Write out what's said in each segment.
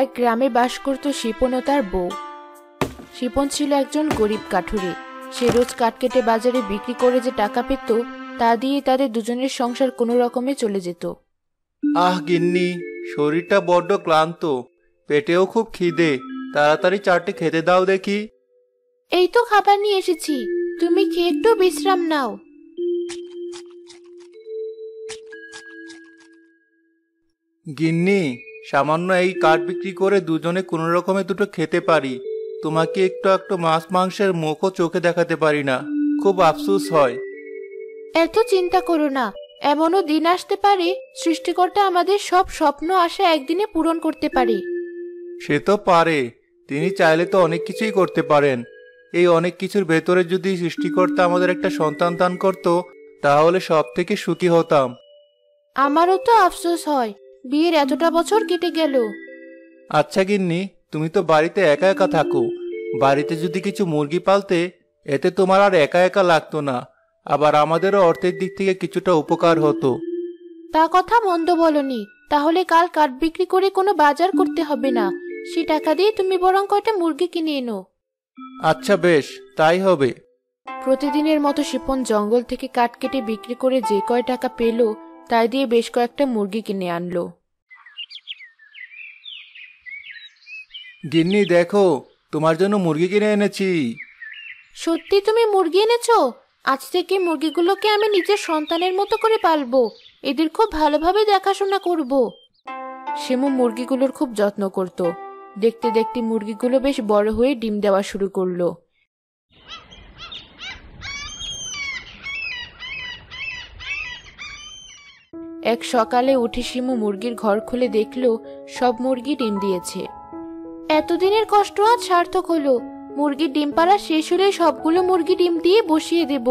এক গ্রামে বাস করত শিপন ও তার বউ। শিপন ছিল একজন গরিব কাঠুরে। সে রোজ কাঠ কেটে বাজারে বিক্রি করে যে টাকা পেত তা দিয়ে তাদের দুজনের সংসার কোনো রকমে চলে যেত। আহ গিন্নি, শরীরটা বড্ড ক্লান্ত, পেটেও খুব খিদে, তাড়াতাড়ি চারটে খেতে দাও দেখি। এই তো খাবার নিয়ে এসেছি, তুমি খেয়ে একটু বিশ্রাম নাও। গিন্নি, সামান্য এই কাঠ বিক্রি করে দুজনে কোনো রকমে দুটো খেতে পারি, তোমাকে একটু একটু মাছ মাংসের মুখও চোখে দেখাতে পারি না, খুব আফসোস হয়। এত চিন্তা করো না, এমনও দিন আসতে পারে সৃষ্টিকর্তা আমাদের সব স্বপ্ন আশা একদিনে পূরণ করতে পারে। সে তো পারে, তিনি চাইলে তো অনেক কিছুই করতে পারেন। এই অনেক কিছুর ভেতরে যদি সৃষ্টিকর্তা আমাদের একটা সন্তান দান করতো, তাহলে সব থেকে সুখী হতাম। আমারও তো আফসোস হয়, বিয়ের এতটা বছর কেটে গেল। আচ্ছা গিন্নি, তুমি তো বাড়িতে একা একা থাকো, বাড়িতে যদি কিছু মুরগি পালতে, এতে তোমার আর একা একা লাগতো না, আবার আমাদেরও অর্থের দিক থেকে কিছুটা উপকার হতো। তা কথা মন্দ বলনি, তাহলে কাল কাঠ বিক্রি করে কোনো বাজার করতে হবে না, সে টাকা দিয়ে তুমি বরং কয়টা মুরগি কিনে এনো। আচ্ছা বেশ, তাই হবে। প্রতিদিনের মতো শিপন জঙ্গল থেকে কাঠ কেটে বিক্রি করে যে কয় টাকা পেল তাই দিয়ে বেশ কয়েকটা মুরগি কিনে আনলো। গিন্নি দেখো, তোমার জন্য মুরগি কিনে এনেছি। সত্যি তুমি মুরগি এনেছো? আজ থেকে মুরগিগুলোকে আমি নিজের সন্তানের মতো করে পালবো, এদের খুব ভালোভাবে দেখাশোনা করব। শিমু মুরগিগুলোর খুব যত্ন করত। দেখতে দেখতে মুরগিগুলো বেশ বড় হয়ে ডিম দেওয়া শুরু করলো। এক সকালে উঠে শিমু মুরগির ঘর খুলে দেখলো সব মুরগি ডিম দিয়েছে। এতদিনের কষ্ট আজ সার্থক হলো। মুরগির ডিম পাড়া শেষ হলে সবগুলো মুরগি ডিম দিয়ে বসিয়ে দেব,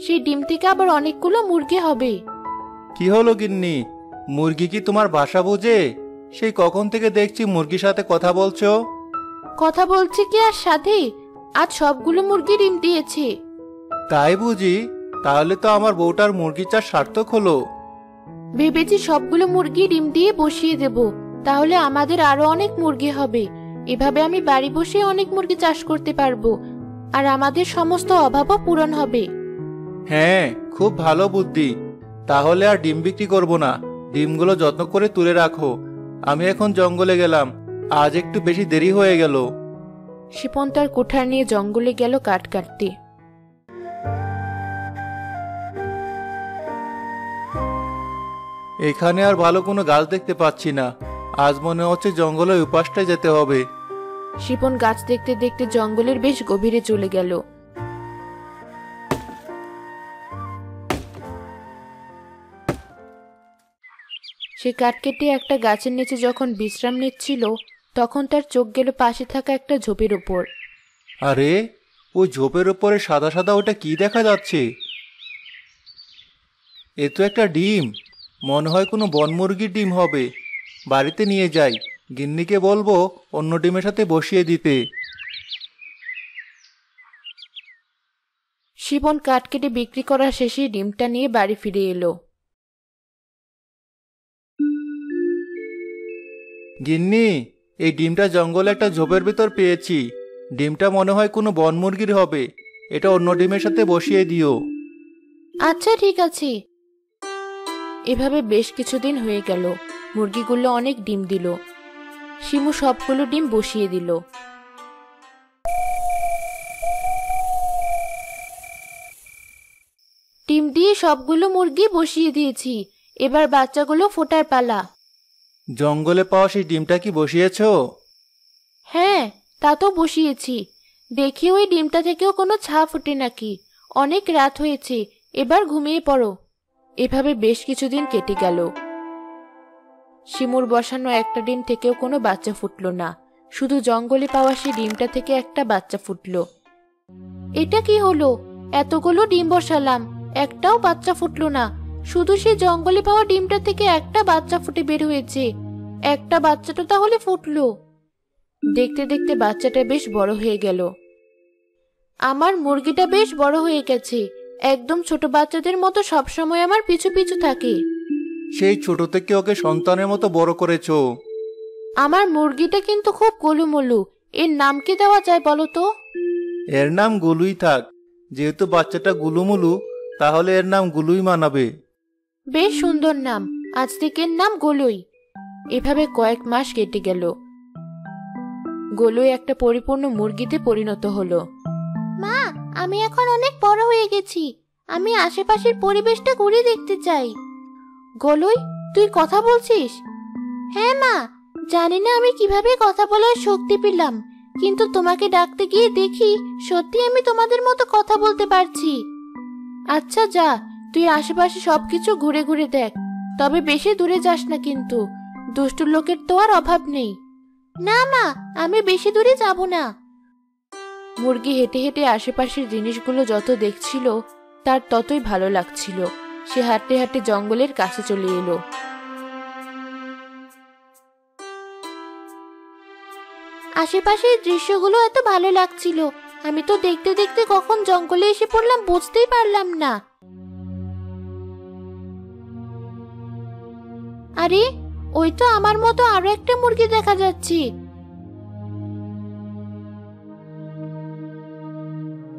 সেই ডিম থেকে আবার অনেকগুলো মুরগি হবে। কি হলো গিন্নি, মুরগি কি তোমার ভাষা বোঝে? সেই কখন থেকে দেখছি মুরগির সাথে কথা বলছো। কথা বলছি কি আর সাথে, আজ সবগুলো মুরগি ডিম দিয়েছে। তাই বুঝি? তাহলে তো আমার বউটার মুরগি চাষ সার্থক হলো। ভেবেছি সবগুলো মুরগি ডিম দিয়ে বসিয়ে দেব, তাহলে আমাদের আরো অনেক মুরগি হবে। এভাবে আমি বাড়ি বসে অনেক মুরগি চাষ করতে পারবো, আর আমাদের সমস্ত অভাবও পূরণ হবে। হ্যাঁ, খুব ভালো বুদ্ধি। তাহলে আর ডিম বিক্রি করব না, ডিমগুলো যত্ন করে তুলে রাখো। আমি এখন জঙ্গলে গেলাম, আজ একটু বেশি দেরি হয়ে গেল। শিপন তার কুঠার নিয়ে জঙ্গলে গেল কাঠ কাটতে। এখানে আর ভালো কোনো গাছ দেখতে পাচ্ছি না, আজ মনে হচ্ছে জঙ্গলের উপাসটায় যেতে হবে। শিপন গাছ দেখতে দেখতে জঙ্গলের বেশ গভীরে চলে গেল। সে কাঠ কেটে একটা গাছের নিচে যখন বিশ্রাম নিচ্ছিল, তখন তার চোখ গেল পাশে থাকা একটা ঝোপের ওপর। আরে, ওই ঝোপের ওপরে সাদা সাদা ওটা কি দেখা যাচ্ছে? এ তো একটা ডিম, মনে হয় কোনো বনমুরগির ডিম হবে। বাড়িতে নিয়ে যাই, গিন্নিকে বলবো অন্য ডিমের সাথে বসিয়ে দিতে। শিপন কাঠ কেটে বিক্রি করা শেষে ডিমটা নিয়ে বাড়ি ফিরে এলো। গিন্নি, এই ডিমটা জঙ্গলে একটা ঝোপের ভিতর পেয়েছি। ডিমটা মনে হয় কোনো বনমুরগির হবে, এটা অন্য ডিমের সাথে বসিয়ে দিও। আচ্ছা ঠিক আছে। এভাবে বেশ কিছুদিন হয়ে গেল, মুরগিগুলো অনেক ডিম দিল। শিমু সবগুলো ডিম বসিয়ে দিল। ডিম দিয়ে সবগুলো মুরগি বসিয়ে দিয়েছি, এবার বাচ্চাগুলো ফোটার পালা। জঙ্গলে পাওয়া সেই ডিমটা কি বসিয়েছো? হ্যাঁ, তা তো বসিয়েছি। দেখি ওই ডিমটা থেকেও কোনো ছা ফুটে নাকি। অনেক রাত হয়েছে, এবার ঘুমিয়ে পড়ো। এভাবে বেশ কিছুদিন কেটে গেল। শিমুর বসানো একটা ডিম থেকেও কোনো বাচ্চা ফুটলো না, শুধু জঙ্গলে পাওয়া সেই ডিমটা থেকে একটা বাচ্চা ফুটলো। এটা কি হলো? এতগুলো ডিম বসালাম, একটাও বাচ্চা ফুটলো না। শুধু সেই জঙ্গলে পাওয়া ডিমটা থেকে একটা বাচ্চা ফুটে বের হয়েছে। একটা বাচ্চাটা তাহলে ফুটলো। দেখতে দেখতে বাচ্চাটা বেশ বড় হয়ে গেল। আমার মুরগিটা বেশ বড় হয়ে গেছে, একদম ছোট বাচ্চাদের মতো সবসময় আমার পিছু পিছু থাকে। সেই ছোট থেকে ওকে সন্তানের মতো বড় করেছো। আমার মুরগিটা কিন্তু খুব গোলুমলু, এর নাম কি দেওয়া যায় বলো তো? এর নাম গুলুই থাক। যেহেতু বাচ্চাটা গুলুমুলু, তাহলে এর নাম গুলুই মানাবে। বেশ সুন্দর নাম, আজ থেকে এর নাম গোলুই। এভাবে কয়েক মাস কেটে গেল। গোলুই একটা পরিপূর্ণ মুরগিতে পরিণত হলো। মা, আমি এখন অনেক বড় হয়ে গেছি, আমি আশেপাশের পরিবেশটা ঘুরে দেখতে চাই। গোলুই, তুই কথা বলছিস? হ্যাঁ মা, জানি না আমি কিভাবে কথা বলার শক্তি পেলাম, কিন্তু তোমাকে ডাকতে গিয়ে দেখি সত্যি আমি তোমাদের মতো কথা বলতে পারছি। আচ্ছা যা, তুই আশেপাশে সবকিছু ঘুরে ঘুরে দেখ, তবে বেশি দূরে যাস না কিন্তু, দুষ্টু লোকের তো আর অভাব নেই। না মা, আমি বেশি দূরে যাব না। মুরগি হেঁটে হেঁটে আশেপাশের জিনিসগুলো যত দেখছিল তার ততই ভালো লাগছিল। সে হাঁটতে হাঁটতে জঙ্গলের কাছে চলে এলো। আশেপাশের দৃশ্যগুলো এত ভালো লাগছিল, আমি তো দেখতে দেখতে কখন জঙ্গলে এসে পড়লাম বুঝতেই পারলাম না। আরে, ওই তো আমার মতো আরো একটা মুরগি দেখা যাচ্ছে।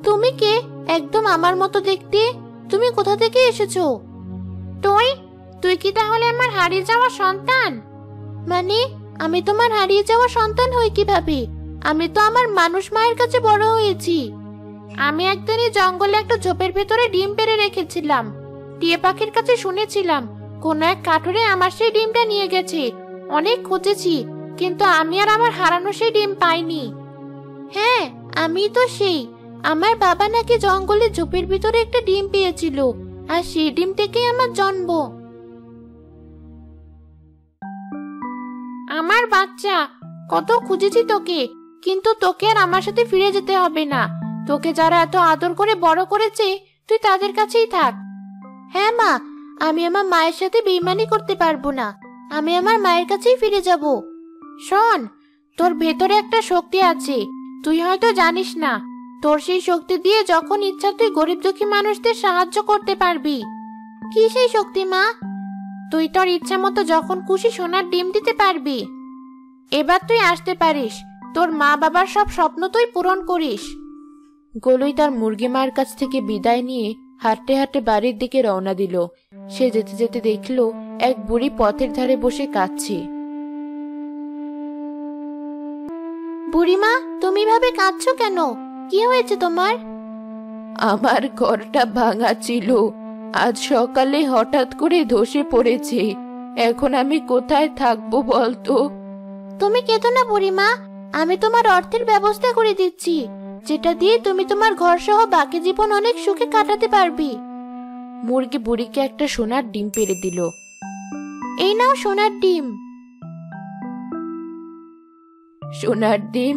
তুমি কে? একদম আমার মতো দেখতে। তুমি কোথা থেকে এসেছো? তুই তুই কি তাহলে আমার হারিয়ে যাওয়া সন্তান? মানে, আমি তোমার হারিয়ে যাওয়া সন্তান হই কিভাবে? আমি তো আমার মানুষ মায়ের কাছে বড় হয়েছি। আমি একদিন এই জঙ্গলে একটা ঝোপের ভেতরে ডিম পেড়ে রেখেছিলাম। টিয়া পাখির কাছে শুনেছিলাম কোন এক কাঠুরে আমার সেই ডিমটা নিয়ে গেছে। অনেক খুঁজেছি, কিন্তু আমি আর আমার হারানো সেই ডিম পাইনি। হ্যাঁ, আমি তো সেই। আমার বাবা নাকি জঙ্গলে ঝোপের ভিতরে একটা ডিম পেয়েছিল, আর সেই ডিম থেকেই আমার জন্ম। আমার বাচ্চা, কত খুঁজেছি তোকে, কিন্তু তোকে আর আমার সাথে ফিরে যেতে হবে না। তোকে যারা এত আদর করে বড় করেছে, তুই তাদের কাছেই থাক। হ্যাঁ মা, আমি আমার মায়ের সাথে বেইমানি করতে পারবো না। আমি আমার মায়ের কাছেই ফিরে যাব। শোন, তোর ভেতরে একটা শক্তি আছে, তুই হয়তো জানিস না। তোর সেই শক্তি দিয়ে যখন ইচ্ছা তুই গরিব দুঃখী মানুষদের সাহায্য করতে পারবি। কি সেই শক্তি মা? তুই তোর ইচ্ছা মতো যখন খুশি সোনার ডিম দিতে পারবি। এবার তুই আসতে পারিস, তোর মা বাবার সব স্বপ্ন তুই পূরণ করিস। গোলুই তার মুরগি মার কাছ থেকে বিদায় নিয়ে হাঁটতে হাঁটতে বাড়ির দিকে রওনা দিল। সে যেতে যেতে দেখলো এক বুড়ি পথের ধারে বসে কাঁদছে। বুড়িমা, তুমি ভাবে কাঁদছো কেন? কি হয়েছে তোমার? আমার ঘরটা ভাঙা ছিল, আজ সকালে হঠাৎ করে ধসে পড়েছে। এখন আমি কোথায় থাকবো বলতো? তুমি কেঁদো না বুড়িমা, আমি তোমার অর্থের ব্যবস্থা করে দিচ্ছি, যেটা দিয়ে তুমি তোমার ঘর সহ বাকি জীবন অনেক সুখে কাটাতে পারবি। মুরগি বুড়িকে একটা সোনার ডিম পেড়ে দিল। এই নাও সোনার ডিম। সোনার ডিম?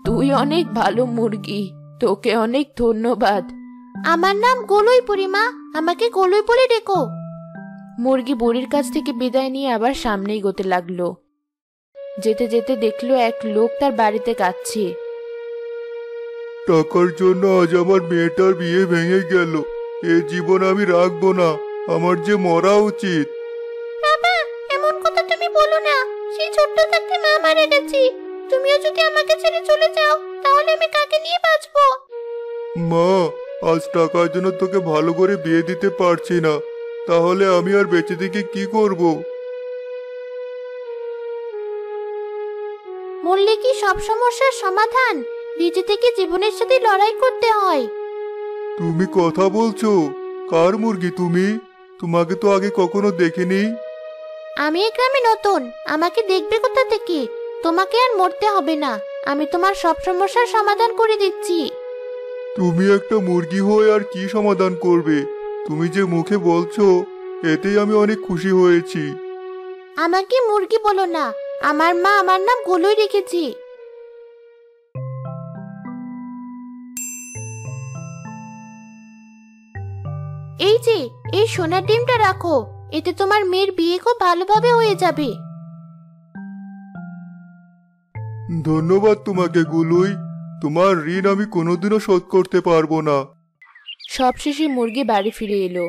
তুই অনেক ভালো মুরগি, তোকে অনেক ধন্যবাদ। আমার নাম গোলুই বুড়িমা, আমাকে গোলুই বলে ডেকো। মুরগি বুড়ির কাছ থেকে বিদায় নিয়ে আবার সামনে এগোতে লাগলো। যেতে যেতে দেখলো এক লোক তার বাড়িতে কাঁদছে। টাকার জন্য আজ আমার মেয়েটার বিয়ে ভেঙে গেল। এ জীবন আমি রাখবো না, আমার যে মরা উচিত। বাবা, এমন কথা তুমি বলো না। সেই ছোট্ট থাকতে মা মারা গেছে, তুমিও যদি আমাকে ছেড়ে চলে যাও তাহলে আমি কাকে নিয়ে বাঁচবো? মা, আজ টাকার জন্য তোকে ভালো করে বিয়ে দিতে পারছি না, তাহলে আমি আর বেঁচে থেকে কি করব? মরলে কি সব সমস্যার সমাধান? নিজে থেকে জীবনের সাথে লড়াই করতে হয়। তুমি কথা বলছো? কার মুরগি তুমি? তোমাকে তো আগে কখনো দেখিনি। আমি এই গ্রামে নতুন, আমাকে দেখবে কোথা থেকে? তোমাকে আর মরতে হবে না, আমি তোমার সব সমস্যার সমাধান করে দিচ্ছি। তুমি একটা মুরগি হয়ে আর কি সমাধান করবে? তুমি যে মুখে বলছো, এতেই আমি অনেক খুশি হয়েছি। আমাকে মুরগি বলো না, আমার মা আমার নাম গোলুই রেখেছি। এই যে, এই সোনার ডিমটা রাখো, এতে তোমার মেয়ের বিয়ে খুব ভালোভাবে হয়ে যাবে। ধন্যবাদ তোমাকে গুলুই, তোমার ঋণ আমি কোনোদিনও শোধ করতে পারবো না। সবশেষে মুরগি বাড়ি ফিরে এলো।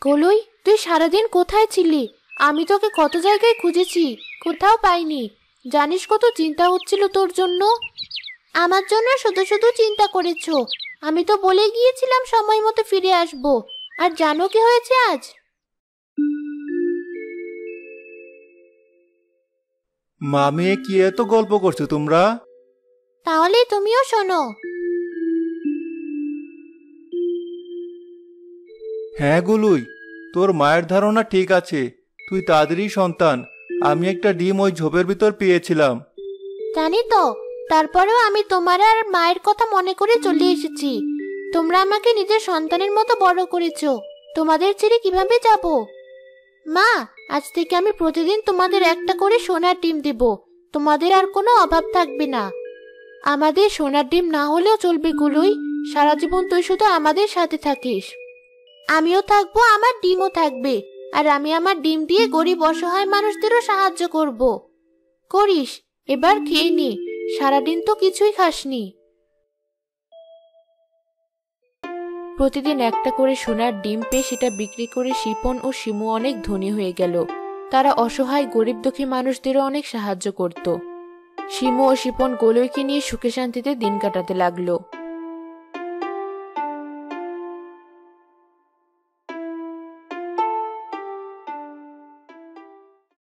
কলুই, তুই সারাদিন কোথায় ছিলি? আমি তোকে কত জায়গায় খুঁজেছি, কোথাও পাইনি। জানিস কত চিন্তা হচ্ছিল তোর জন্য। আমার জন্য শুধু শুধু চিন্তা করেছো? আমি তো বলে গিয়েছিলাম সময় মতো ফিরে আসবো। আর জানো কি হয়েছে আজ? মা মেয়ে কি এত গল্প করছো তোমরা? তাহলে তুমিও শোনো। হ্যাঁ গুলুই, তোর মায়ের ধারণা ঠিক আছে, তুই তাদেরই সন্তান। আমি একটা ডিম ওই ঝোপের ভিতর পেয়েছিলাম। জানি তো, তারপরেও আমি তোমার আর মায়ের কথা মনে করে চলে এসেছি। তোমরা আমাকে নিজের সন্তানের মতো বড় করেছো, তোমাদের ছেড়ে কিভাবে যাব? মা, আজ থেকে আমি প্রতিদিন তোমাদের একটা করে সোনার ডিম দেব। তোমাদের আর কোনো অভাব থাকবে না। আমাদের সোনার ডিম না হলেও চলবে গুলুই, সারা জীবন তুই শুধু আমাদের সাথে থাকিস। আমিও থাকবো, আমার ডিমও থাকবে। আর আমি আমার ডিম দিয়ে গরিব অসহায় মানুষদেরও সাহায্য করব। করিস, এবার খেয়ে নে, সারাদিন তো কিছুই খাসনি। প্রতিদিন একটা করে সোনার ডিম পেয়ে সেটা বিক্রি করে শিপন ও শিমু অনেক ধনী হয়ে গেল। তারা অসহায় গরিব দুঃখী মানুষদেরও অনেক সাহায্য করত। শিমু ও শিপন গোলইকে নিয়ে সুখে শান্তিতে দিন কাটাতে লাগলো।